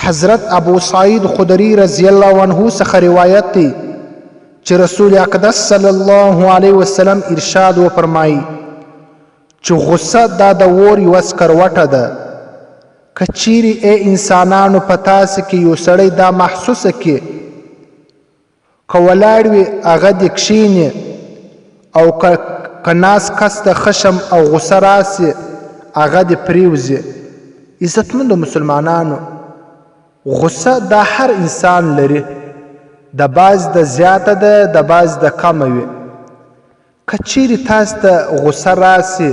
حضرت ابو سعید خدری رضی الله عنه څخه روایت دی چې رسول اقدس صلی الله علیه وسلم ارشاد وفرمایي چې غصه دا د اور یوه سکروټه ده. که چیرې ای انسانانو په تاسې کې یو سړی دا محسوسه کړي که ولاړ وي هغه دې کښېني او که ناست کس ته خشم او غصه راسي هغه دې پرېوځي. عزتمندو مسلمانانو، غصه دا هر انسان لري، د بعض د زیاته ده، د بعض د کمه وي. که چیرې تاسو ته غصه راسي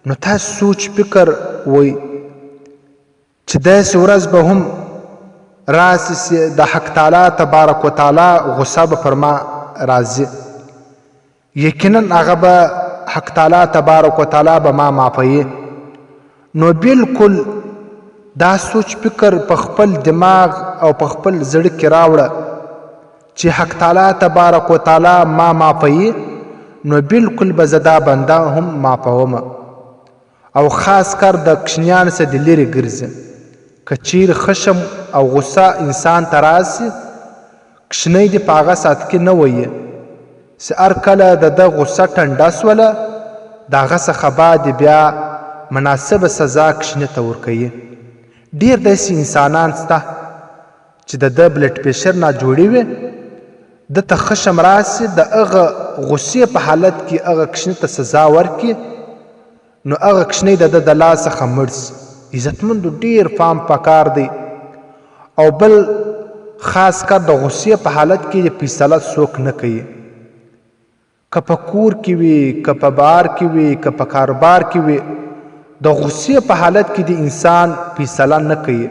نو تاسو سوچ فکر وئ چې داسې ورځ به هم راسي چې د حق تعالی تبارک وتعالی غصه به پر ما راځي. یقینا هغه به حق تعالی تبارک وتعالی به ما معافوي. نو بالکل دا سوچ فکر په خپل دماغ او په خپل زړه کې راوړه چې حق تعالی تبارک وتعالی ما معافوي، نو بالکل به زه دا بنده هم معافوم. او خاص کر د کشنیانو څخه د لرې ګرځي. که چیرې خشم او غصه انسان ته راسي، کشنی دې په هغه ساعت کې نه وایي چې هر کله د ده غصه ټنډه سوله د هغه څخه بعد بیا مناسبه سزا کشني ته ورکوي. ډېر داسې انسانان شته چې د ده بلډ پریشر ناجوړي وي، ده ته خشم راسي، د هغه غصې په حالت کې هغه کشني ته سزا ورکړي، نو هغه کشنی د ده د لاس څخه مړ سي. عزتمندو، ډېر پام پکار دی. او بل خاص کر د غصې په حالت کې فیصله څوک نه کوي. که په کور کې وي، که په بار کې وي، که په کاروبار کې وي، د غصې په حالت کې د انسان فیصله نه کوي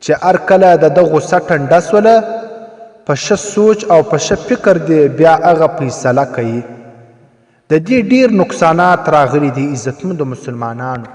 چې هر کله د ده غصه ټنډه سوله په ښه سوچ او په ښه فکر دی بیا هغه فیصله کوي. د دې ډېر نقصانات راغلي دي عزتمندو مسلمانانو.